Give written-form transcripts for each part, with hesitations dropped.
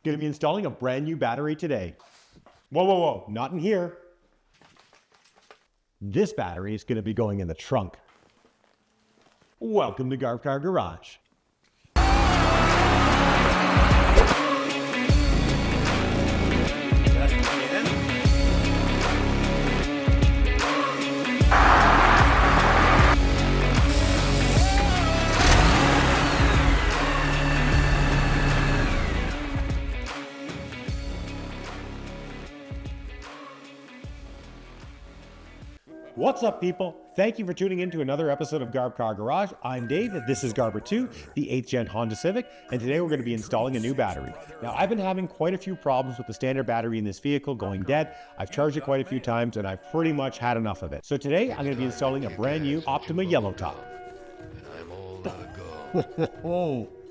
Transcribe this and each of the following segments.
Going to be installing a brand new battery today. Whoa, whoa, whoa, not in here. This battery is going to be going in the trunk. Welcome to Garbra Garage. What's up, people? Thank you for tuning in to another episode of Garbra Garage. I'm Dave, this is Garbra 2, the 8th gen Honda Civic, and today we're going to be installing a new battery. Now, I've been having quite a few problems with the standard battery in this vehicle going dead. I've charged it quite a few times, and I've pretty much had enough of it. So today, I'm going to be installing a brand new Optima Yellow top.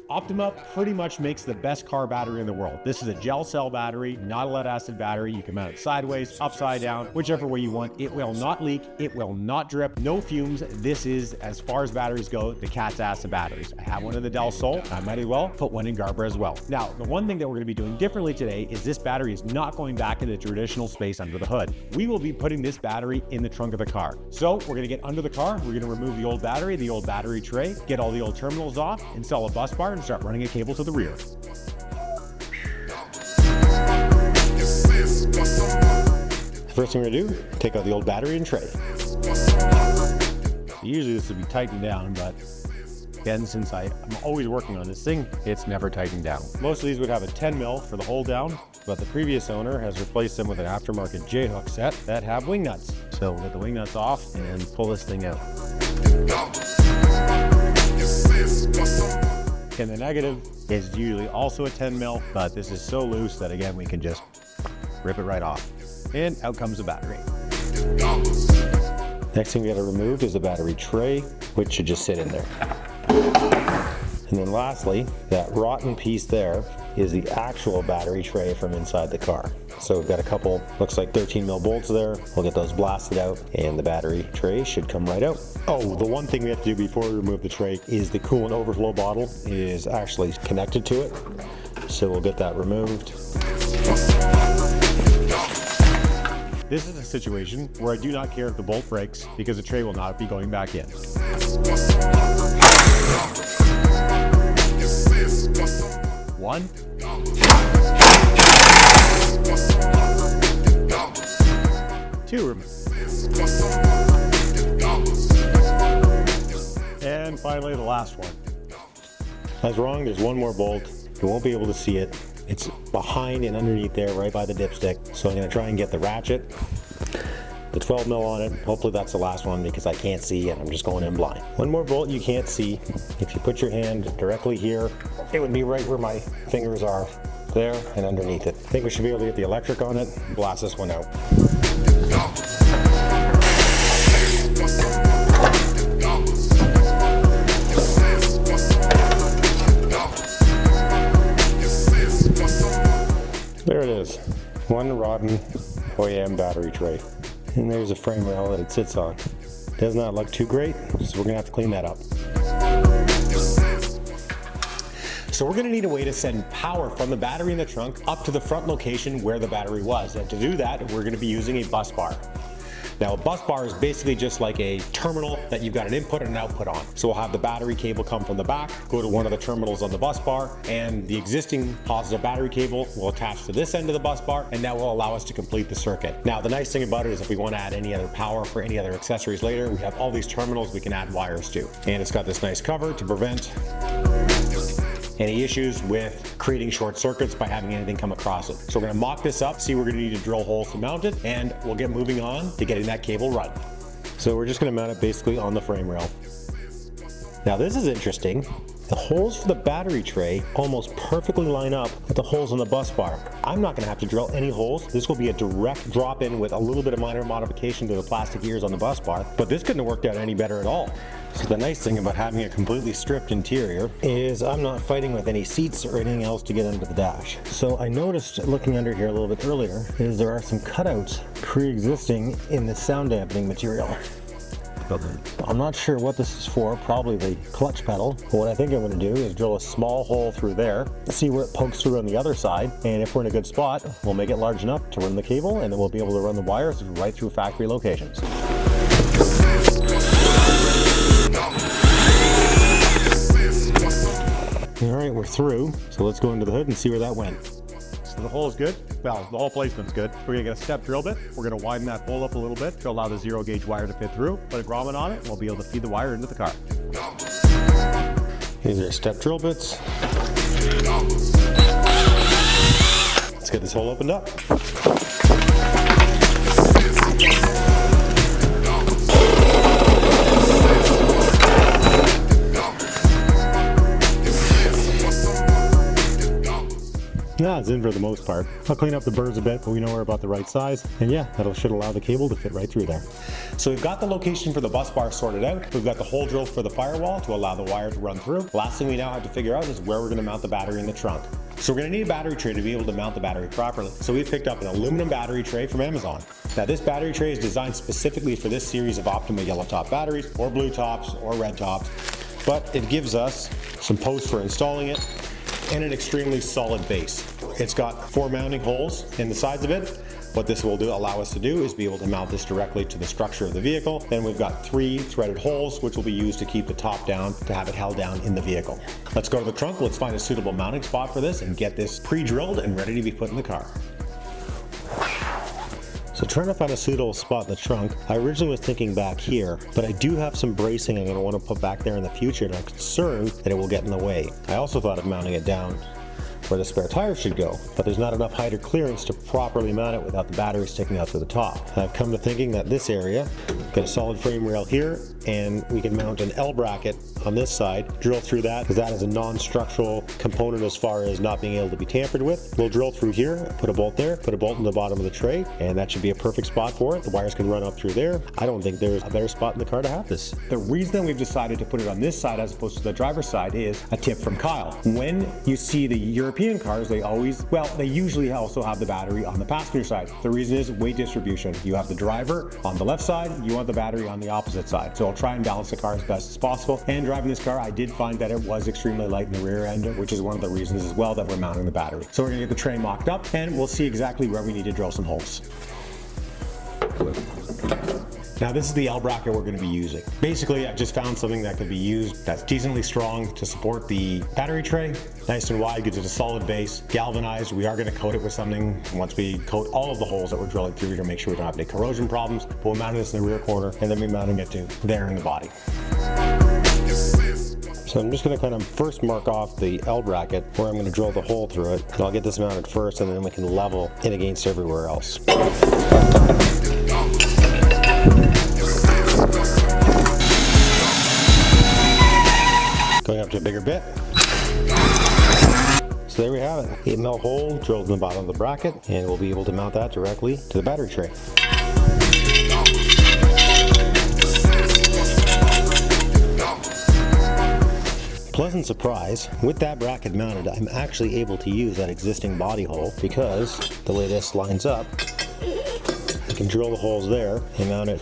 Optima pretty much makes the best car battery in the world. This is a gel cell battery, not a lead acid battery. You can mount it sideways, upside down, whichever way you want. It will not leak, it will not drip, no fumes. This is, as far as batteries go, the cat's ass of batteries. I have one in the Del Sol, I might as well put one in Garbra as well. Now, the one thing that we're going to be doing differently today is this battery is not going back into the traditional space under the hood. We will be putting this battery in the trunk of the car. So we're going to get under the car, we're going to remove the old battery tray, get all the old terminals off, install a bus bar, and start running a cable to the rear. First thing we're going to do, take out the old battery and tray. Usually this would be tightened down, but again, since I'm always working on this thing, it's never tightened down. Most of these would have a 10 mil for the hold down, but the previous owner has replaced them with an aftermarket J-hook set that have wing nuts. So we'll get the wing nuts off and pull this thing out. And the negative is usually also a 10 mil, but this is so loose that again, we can just rip it right off. And out comes the battery. Next thing we gotta remove is the battery tray, which should just sit in there. And then lastly, that rotten piece there is the actual battery tray from inside the car. So we've got a couple, looks like 13 mil bolts there. We'll get those blasted out and the battery tray should come right out. Oh, the one thing we have to do before we remove the tray is the coolant overflow bottle is actually connected to it. So we'll get that removed. This is a situation where I do not care if the bolt breaks because the tray will not be going back in. One. Two. And finally the last one. I was wrong, there's one more bolt. You won't be able to see it. It's behind and underneath there, right by the dipstick. So I'm gonna try and get the ratchet, the 12 mil on it. Hopefully that's the last one because I can't see and I'm just going in blind. One more bolt you can't see. If you put your hand directly here, it would be right where my fingers are, there and underneath it. I think we should be able to get the electric on it, blast this one out. There it is, one rotten OEM battery tray. And there's a frame rail that it sits on. Does not look too great, so we're gonna have to clean that up. So we're gonna need a way to send power from the battery in the trunk up to the front location where the battery was. And to do that, we're gonna be using a bus bar. Now a bus bar is basically just like a terminal that you've got an input and an output on. So we'll have the battery cable come from the back, go to one of the terminals on the bus bar, and the existing positive battery cable will attach to this end of the bus bar, and that will allow us to complete the circuit. Now the nice thing about it is if we want to add any other power for any other accessories later, we have all these terminals we can add wires to. And it's got this nice cover to prevent any issues with creating short circuits by having anything come across it. So we're gonna mock this up, see we're gonna need to drill holes to mount it, and we'll get moving on to getting that cable run. So we're just gonna mount it basically on the frame rail. Now this is interesting. The holes for the battery tray almost perfectly line up with the holes on the bus bar. I'm not gonna have to drill any holes. This will be a direct drop in with a little bit of minor modification to the plastic ears on the bus bar, but this couldn't have worked out any better at all. So the nice thing about having a completely stripped interior is I'm not fighting with any seats or anything else to get under the dash. So I noticed looking under here a little bit earlier is there are some cutouts pre-existing in the sound dampening material. about that? I'm not sure what this is for, probably the clutch pedal. But what I think I'm going to do is drill a small hole through there, see where it pokes through on the other side, and if we're in a good spot, we'll make it large enough to run the cable, and then we'll be able to run the wires right through factory locations. All right, we're through, so let's go into the hood and see where that went. So the hole is good. Well, the hole placement's good. We're gonna get a step drill bit. We're gonna widen that hole up a little bit to allow the 0 gauge wire to fit through. Put a grommet on it, and we'll be able to feed the wire into the car. These are step drill bits. Let's get this hole opened up. Yeah, it's in for the most part. I'll clean up the burrs a bit, but we know we're about the right size. And yeah, should allow the cable to fit right through there. So we've got the location for the bus bar sorted out. We've got the hole drilled for the firewall to allow the wire to run through. Last thing we now have to figure out is where we're gonna mount the battery in the trunk. So we're gonna need a battery tray to be able to mount the battery properly. So we've picked up an aluminum battery tray from Amazon. Now this battery tray is designed specifically for this series of Optima Yellow top batteries, or blue tops, or red tops. But it gives us some posts for installing it, and an extremely solid base. It's got 4 mounting holes in the sides of it. What this will allow us to do is be able to mount this directly to the structure of the vehicle. Then we've got 3 threaded holes, which will be used to keep the top down, to have it held down in the vehicle. Let's go to the trunk, let's find a suitable mounting spot for this and get this pre-drilled and ready to be put in the car. So trying to find a suitable spot in the trunk, I originally was thinking back here, but I do have some bracing I'm going to want to put back there in the future, and I'm concerned that it will get in the way. I also thought of mounting it down where the spare tire should go, but there's not enough height or clearance to properly mount it without the battery sticking out to the top. I've come to thinking that this area, got a solid frame rail here, and we can mount an L bracket on this side, drill through that, because that is a non-structural component as far as not being able to be tampered with. We'll drill through here, put a bolt there, put a bolt in the bottom of the tray, and that should be a perfect spot for it. The wires can run up through there. I don't think there's a better spot in the car to have this. The reason we've decided to put it on this side as opposed to the driver's side is a tip from Kyle. When you see the European cars, they usually also have the battery on the passenger side. The reason is weight distribution. You have the driver on the left side, you want the battery on the opposite side. So I'll try and balance the car as best as possible. And driving this car, I did find that it was extremely light in the rear end, which is one of the reasons as well that we're mounting the battery. So we're gonna get the tray mocked up and we'll see exactly where we need to drill some holes. Now this is the L bracket we're going to be using. Basically, I just found something that could be used that's decently strong to support the battery tray. Nice and wide, gives it a solid base, galvanized. We are going to coat it with something once we coat all of the holes that we're drilling through to make sure we don't have any corrosion problems. But we'll mount this in the rear corner and then we're mounting it to there in the body. So I'm just going to kind of first mark off the L bracket where I'm going to drill the hole through it. And I'll get this mounted first and then we can level it against everywhere else. Going up to a bigger bit. So there we have it. 8mm hole drilled in the bottom of the bracket, and we'll be able to mount that directly to the battery tray. Pleasant surprise, with that bracket mounted, I'm actually able to use that existing body hole because the way this lines up, I can drill the holes there and mount it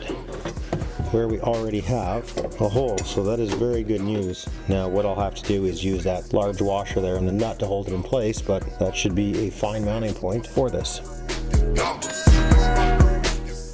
where we already have a hole, so that is very good news. Now what I'll have to do is use that large washer there and the nut to hold it in place, but that should be a fine mounting point for this.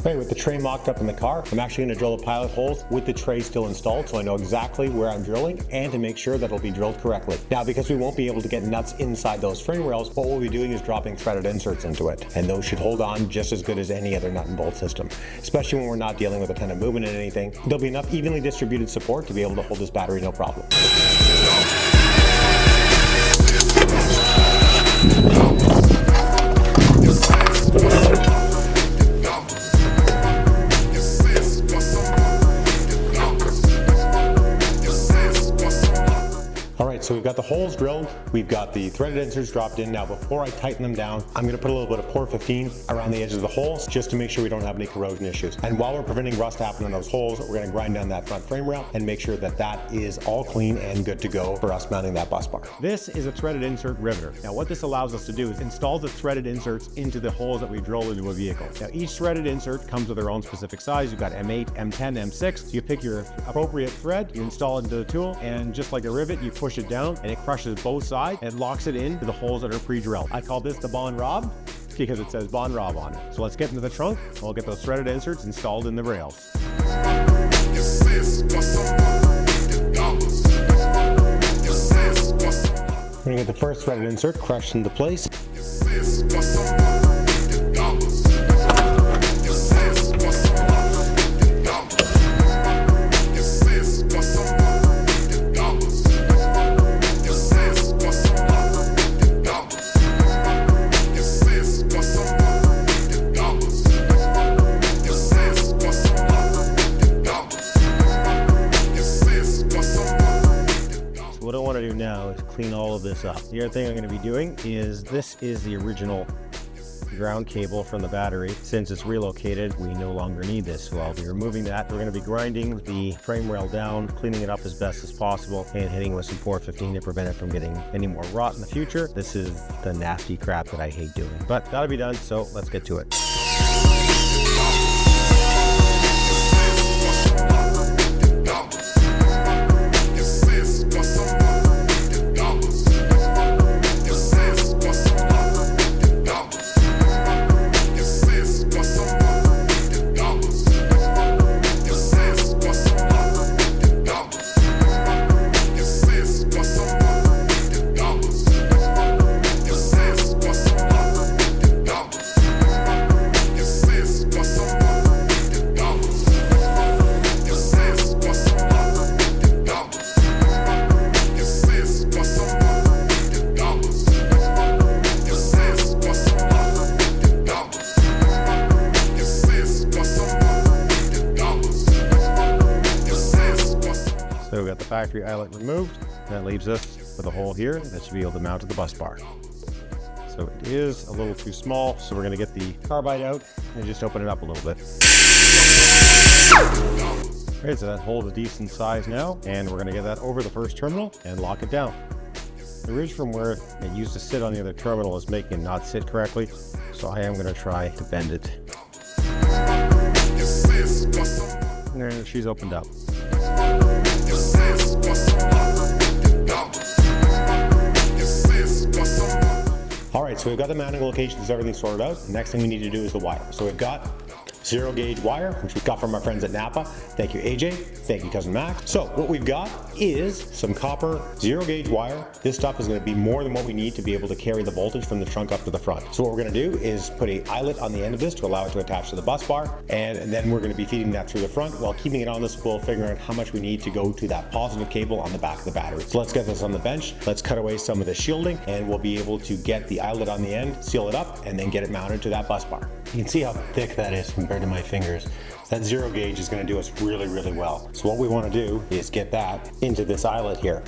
Right, with the tray mocked up in the car, I'm actually going to drill the pilot holes with the tray still installed so I know exactly where I'm drilling and to make sure that it'll be drilled correctly. Now, because we won't be able to get nuts inside those frame rails, what we'll be doing is dropping threaded inserts into it, and those should hold on just as good as any other nut and bolt system, especially when we're not dealing with a ton of movement in anything. There'll be enough evenly distributed support to be able to hold this battery no problem. So we've got the holes drilled, we've got the threaded inserts dropped in. Now before I tighten them down, I'm gonna put a little bit of Port 15 around the edges of the holes just to make sure we don't have any corrosion issues. And while we're preventing rust happening on those holes, we're gonna grind down that front frame rail and make sure that that is all clean and good to go for us mounting that bus bar. This is a threaded insert riveter. Now what this allows us to do is install the threaded inserts into the holes that we drill into a vehicle. Now each threaded insert comes with their own specific size. You've got M8, M10, M6. So you pick your appropriate thread, you install it into the tool, and just like a rivet, you push it down and it crushes both sides and locks it into the holes that are pre-drilled. I call this the Bond Rob because it says Bond Rob on it. So let's get into the trunk. We'll get those threaded inserts installed in the rails. We're gonna get the first threaded insert crushed into place. What I want to do now is clean all of this up. The other thing I'm going to be doing is this is the original ground cable from the battery. Since it's relocated, we no longer need this. So I'll be removing that. We're going to be grinding the frame rail down, cleaning it up as best as possible, and hitting with some Port 15 to prevent it from getting any more rot in the future. This is the nasty crap that I hate doing. But that'll be done, so let's get to it. So we've got the factory eyelet removed. That leaves us with a hole here that should be able to mount to the bus bar. So it is a little too small, so we're going to get the carbide out and just open it up a little bit. Alright, so that hole is a decent size now, and we're going to get that over the first terminal and lock it down. The ridge from where it used to sit on the other terminal is making it not sit correctly, so I am going to try to bend it. And there, she's opened up. All right, so we've got the mounting locations, everything sorted out. The next thing we need to do is the wire. So we've got 0 gauge wire, which we got from our friends at Napa. Thank you, AJ. Thank you, cousin Max. So what we've got is some copper 0 gauge wire. This stuff is going to be more than what we need to be able to carry the voltage from the trunk up to the front. So what we're going to do is put a eyelet on the end of this to allow it to attach to the bus bar, and then we're going to be feeding that through the front while keeping it on the spool, figuring out how much we need to go to that positive cable on the back of the battery. So let's get this on the bench. Let's cut away some of the shielding, and we'll be able to get the eyelet on the end, seal it up, and then get it mounted to that bus bar. You can see how thick that is compared to my fingers. That 0 gauge is going to do us really, really well. So what we want to do is get that into this eyelet here.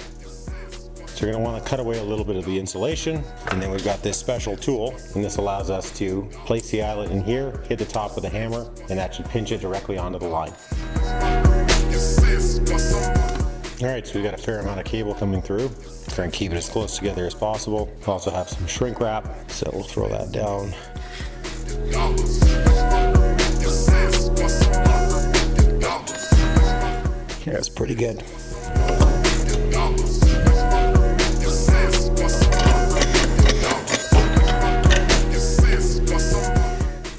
So you're going to want to cut away a little bit of the insulation, and then we've got this special tool, and this allows us to place the eyelet in here, hit the top with a hammer, and that should pinch it directly onto the line. All right, so we've got a fair amount of cable coming through. Try and keep it as close together as possible. We also have some shrink wrap, so we'll throw that down. Yeah, that's pretty good.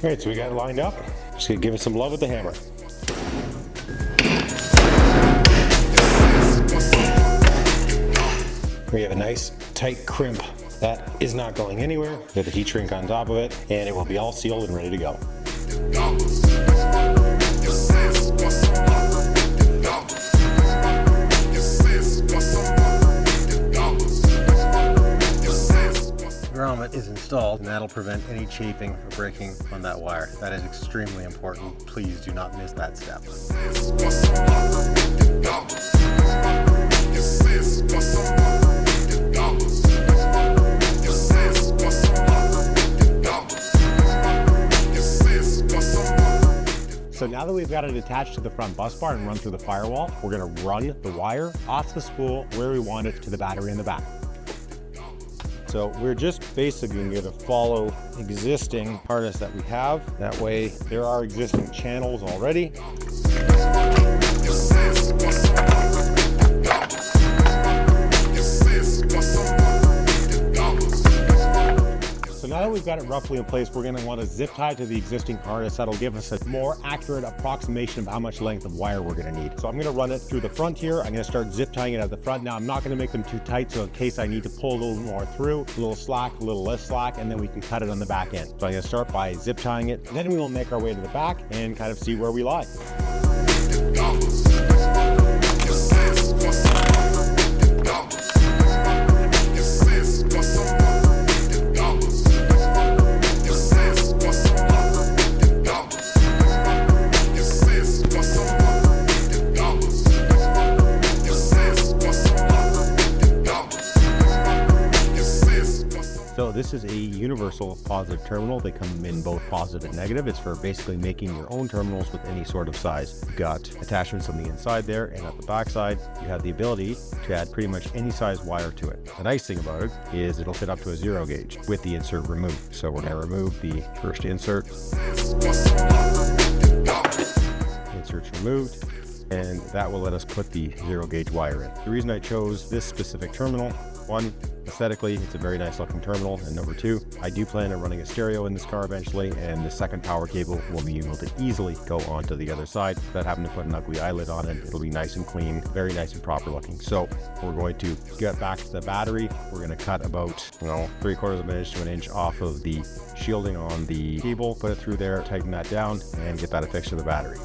All right, so we got it lined up. Just gonna give it some love with the hammer. We have a nice tight crimp. That is not going anywhere. We have the heat shrink on top of it, and it will be all sealed and ready to go. Grommet is installed, and that'll prevent any chafing or breaking on that wire. That is extremely important. Please do not miss that step. now that we've got it attached to the front bus bar and run through the firewall, we're gonna run the wire off the spool where we want it to the battery in the back. So we're just basically going to follow existing harness that we have. That way there are existing channels already. So now that we've got it roughly in place, we're going to want to zip tie to the existing harness. That'll give us a more accurate approximation of how much length of wire we're going to need. So I'm going to run it through the front here. I'm going to start zip tying it at the front. Now I'm not going to make them too tight, so in case I need to pull a little more through, a little slack, a little less slack, and then we can cut it on the back end. So I'm going to start by zip tying it. Then we will make our way to the back and kind of see where we lie. So this is a universal positive terminal. They come in both positive and negative. It's for basically making your own terminals with any sort of size. You've got attachments on the inside there, and at the back side, you have the ability to add pretty much any size wire to it. The nice thing about it is it'll fit up to a 0 gauge with the insert removed. So we're going to remove the first insert. Insert's removed, and that will let us put the 0 gauge wire in. The reason I chose this specific terminal, one, aesthetically, it's a very nice looking terminal, and number two, I do plan on running a stereo in this car eventually, and the second power cable will be able to easily go onto the other side without having to put an ugly eyelid on it. It'll be nice and clean, very nice and proper looking. So we're going to get back to the battery. We're going to cut about 3/4 of an inch to an inch off of the shielding on the cable, put it through there, tighten that down, and get that affixed to the battery.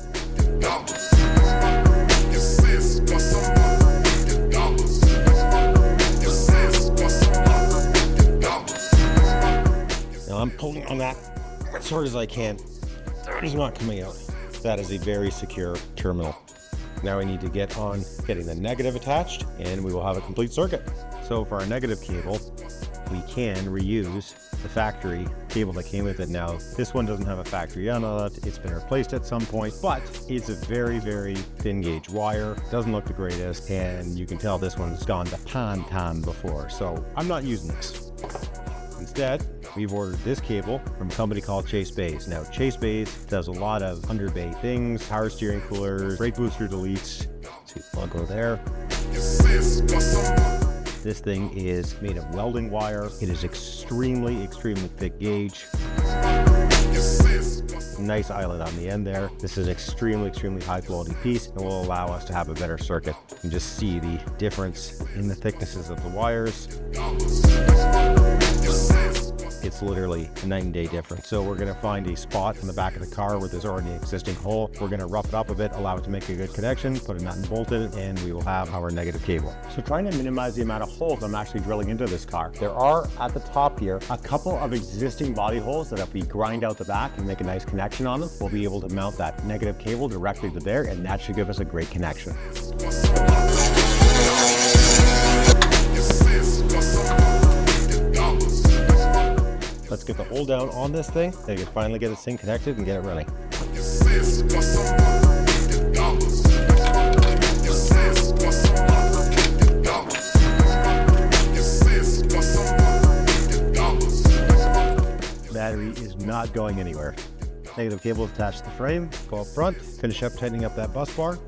I'm pulling on that as hard as I can. It is not coming out. That is a very secure terminal. Now we need to get on getting the negative attached, and we will have a complete circuit. So for our negative cable, we can reuse the factory cable that came with it. Now, this one doesn't have a factory on it. It's been replaced at some point, but it's a very, very thin gauge wire. Doesn't look the greatest, and you can tell this one's gone to pan before. So I'm not using this. Instead, we've ordered this cable from a company called Chase Bays. Now, Chase Bays does a lot of under bay things, power steering coolers, brake booster deletes. See the logo there. This thing is made of welding wire. It is extremely, extremely thick gauge. Nice eyelet on the end there. This is extremely, extremely high quality piece and will allow us to have a better circuit. You can just see the difference in the thicknesses of the wires. It's literally a night and day difference. So we're going to find a spot in the back of the car where there's already an existing hole. We're going to rough it up a bit, allow it to make a good connection, put a nut and bolt in it, and we will have our negative cable. So trying to minimize the amount of holes I'm actually drilling into this car, there are at the top here a couple of existing body holes that if we grind out the back and make a nice connection on them, we'll be able to mount that negative cable directly to there, and that should give us a great connection. Let's get the hole down on this thing, and we can finally get this thing connected and get it running. Battery is not going anywhere. Negative cable attached to the frame, go up front, finish up tightening up that bus bar.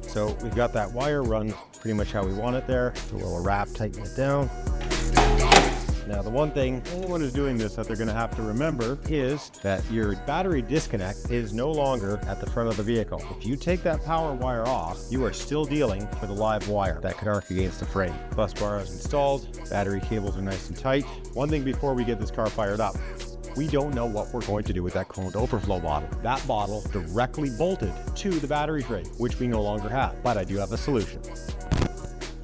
So we've got that wire run pretty much how we want it there. So we'll wrap, tighten it down. Now, the one thing anyone who's doing this that they're going to have to remember is that your battery disconnect is no longer at the front of the vehicle. If you take that power wire off, you are still dealing with a live wire that could arc against the frame. Bus bar is installed, battery cables are nice and tight. One thing before we get this car fired up, we don't know what we're going to do with that Coolant Overflow bottle. That bottle directly bolted to the battery tray, which we no longer have, but I do have a solution.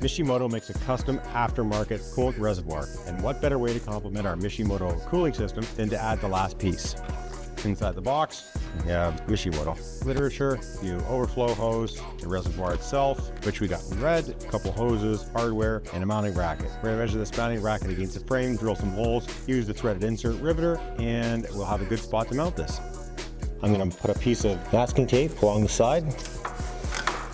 Mishimoto makes a custom aftermarket coolant reservoir, and what better way to complement our Mishimoto cooling system than to add the last piece. Inside the box, we have Mishimoto literature, the overflow hose, the reservoir itself, which we got in red, a couple hoses, hardware, and a mounting bracket. We're gonna measure this mounting bracket against the frame, drill some holes, use the threaded insert riveter, and we'll have a good spot to mount this. I'm gonna put a piece of masking tape along the side.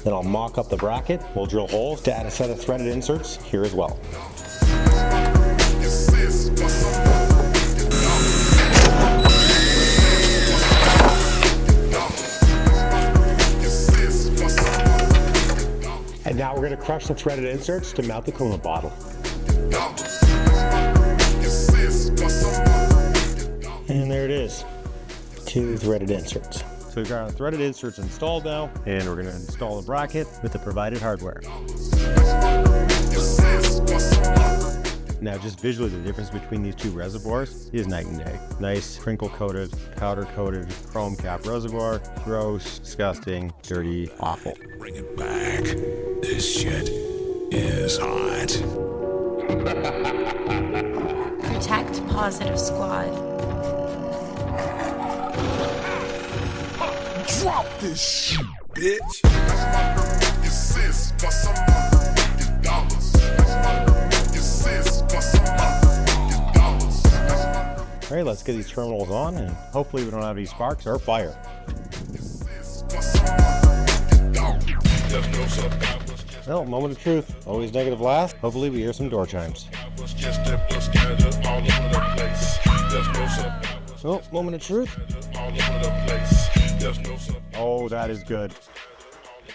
Then I'll mock up the bracket. We'll drill holes to add a set of threaded inserts here as well. And now we're going to crush the threaded inserts to mount the coolant bottle. And there it is, 2 threaded inserts. So we've got our threaded inserts installed now, and we're going to install the bracket with the provided hardware. Now just visually, the difference between these 2 reservoirs is night and day. Nice crinkle coated, powder coated, chrome cap reservoir. Gross, disgusting, dirty, awful. Bring it back. This shit is hot. Protect Positive Squad. Drop this shit, bitch. All right, let's get these terminals on, and hopefully we don't have any sparks or fire. Well, moment of truth, always negative last. Hopefully we hear some door chimes. Oh, moment of truth. Oh, that is good.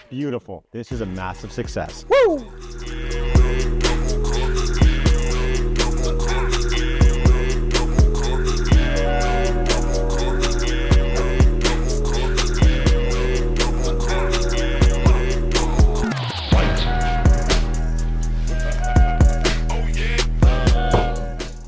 Beautiful. This is a massive success. Woo!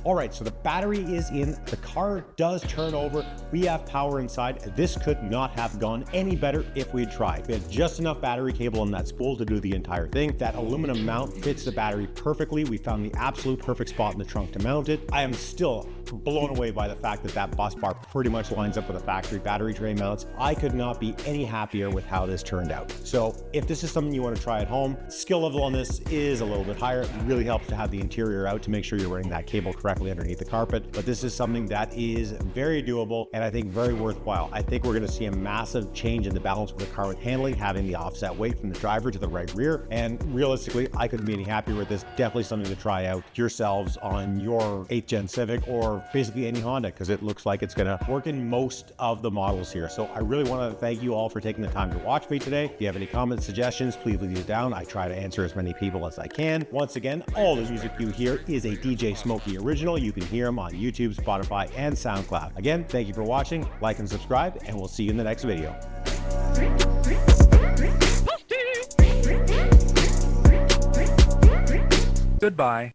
All right, so the battery is in, the car does turn over, we have power inside. This could not have gone any better if we had tried. We had just enough battery cable in that spool to do the entire thing. That aluminum mount fits the battery perfectly. We found the absolute perfect spot in the trunk to mount it. I am still blown away by the fact that that bus bar pretty much lines up with the factory battery tray mounts. I could not be any happier with how this turned out. So if this is something you want to try at home, skill level on this is a little bit higher. It really helps to have the interior out to make sure you're running that cable correctly underneath the carpet, but this is something that is very doable and I think very worthwhile. I think we're going to see a massive change in the balance of the car with handling, having the offset weight from the driver to the right rear, and realistically, I couldn't be any happier with this. Definitely something to try out yourselves on your 8th gen Civic or basically any Honda, because it looks like it's going to work in most of the models here. So I really want to thank you all for taking the time to watch me today. If you have any comments, suggestions, please leave it down. I try to answer as many people as I can. Once again, all the music you hear is a DJ Smokey original. You can hear them on YouTube, Spotify, and SoundCloud. Again, thank you for watching, like and subscribe, and we'll see you in the next video. Goodbye.